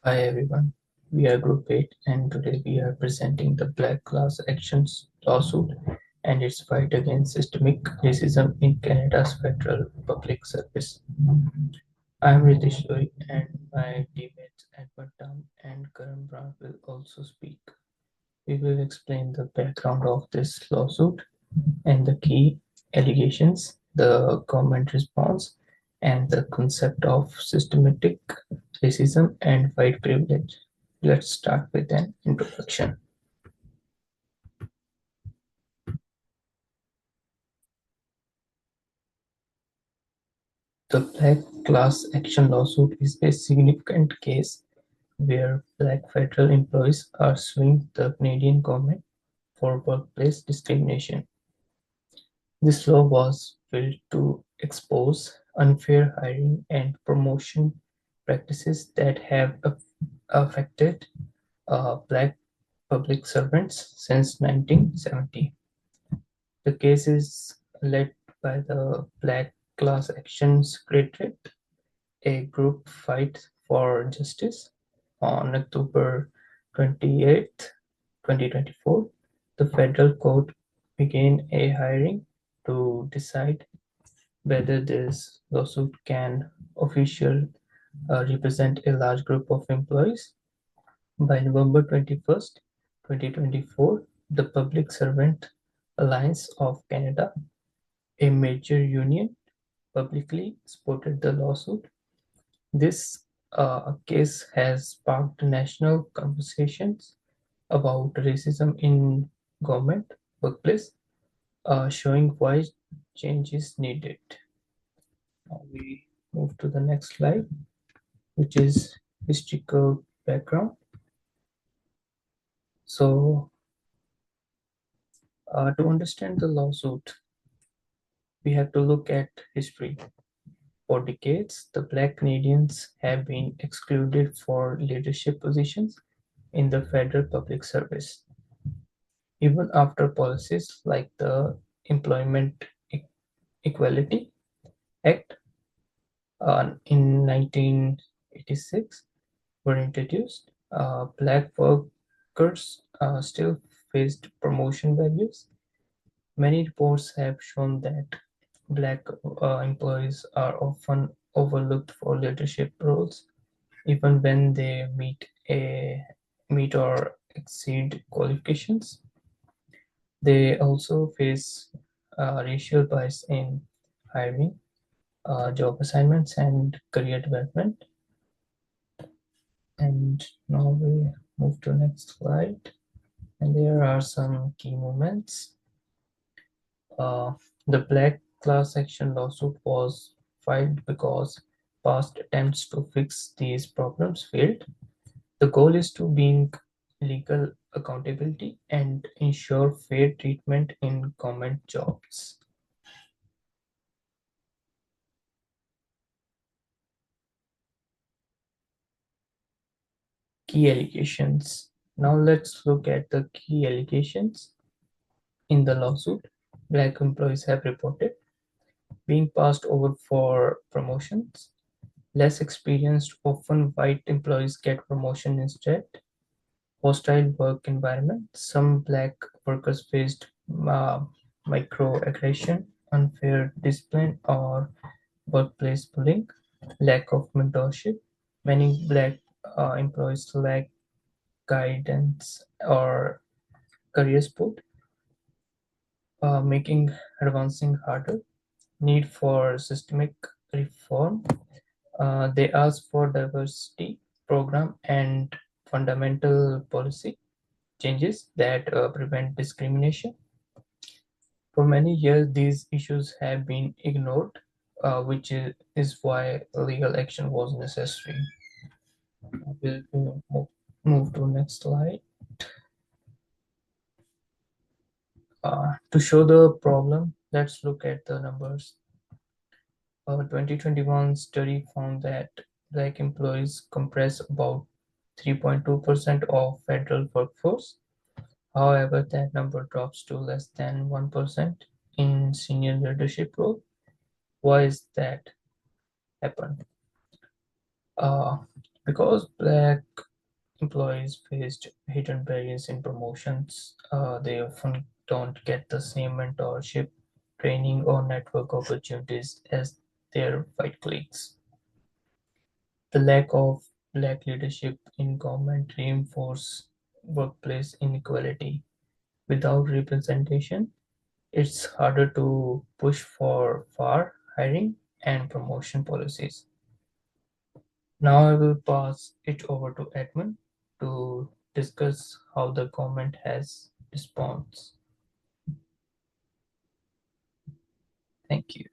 Hi everyone, we are Group 8 and today we are presenting the Black Class Actions lawsuit and its fight against systemic racism in Canada's federal public service. I am Ritish Loi and my teammates Edward Tam and Karan Brown will also speak. We will explain the background of this lawsuit and the key allegations, the government response, and the concept of systematic racism and white privilege. Let's start with an introduction. The Black Class Action Lawsuit is a significant case where black federal employees are suing the Canadian government for workplace discrimination. This law was built to expose unfair hiring and promotion practices that have affected black public servants since 1970. The case is led by the Black Class Action Secretariat, a group fight for justice. On October 28, 2024, the federal court began a hearing to decide whether this lawsuit can officially represent a large group of employees. By November 21st, 2024, the Public Servant Alliance of Canada, a major union, publicly supported the lawsuit. This case has sparked national conversations about racism in government workplace, showing why change is needed. Now we move to the next slide, which is historical background. So, to understand the lawsuit, we have to look at history. For decades, the Black Canadians have been excluded for leadership positions in the federal public service. Even after policies like the Employment Equality Act in 1986 were introduced, black workers still faced promotion values. Many reports have shown that black employees are often overlooked for leadership roles, even when they meet or exceed qualifications. They also face racial bias in hiring, job assignments, and career development. And now we move to next slide. And there are some key moments. Uh, the Black Class Action lawsuit was filed because past attempts to fix these problems failed. The goal is to bring legal accountability and ensure fair treatment in government jobs. Key allegations. Now let's look at the key allegations in the lawsuit. Black employees have reported being passed over for promotions. Less experienced, often white employees get promotion instead. Hostile work environment. Some black workers faced microaggression, unfair discipline, or workplace bullying. Lack of mentorship. Many black employees lack guidance or career support, making advancing harder. Need for systemic reform. They ask for diversity program and fundamental policy changes that prevent discrimination. For many years, these issues have been ignored, which is why legal action was necessary. We'll move to next slide. To show the problem, let's look at the numbers. A 2021 study found that black employees comprise about 3.2% of federal workforce. However, that number drops to less than 1% in senior leadership role. Why is that happen? Uh, Because black employees faced hidden barriers in promotions, they often don't get the same mentorship, training, or network opportunities as their white colleagues. The lack of black leadership in government reinforces workplace inequality. Without representation, it's harder to push for fair hiring and promotion policies. Now I will pass it over to Edmund to discuss how the government has response. Thank you.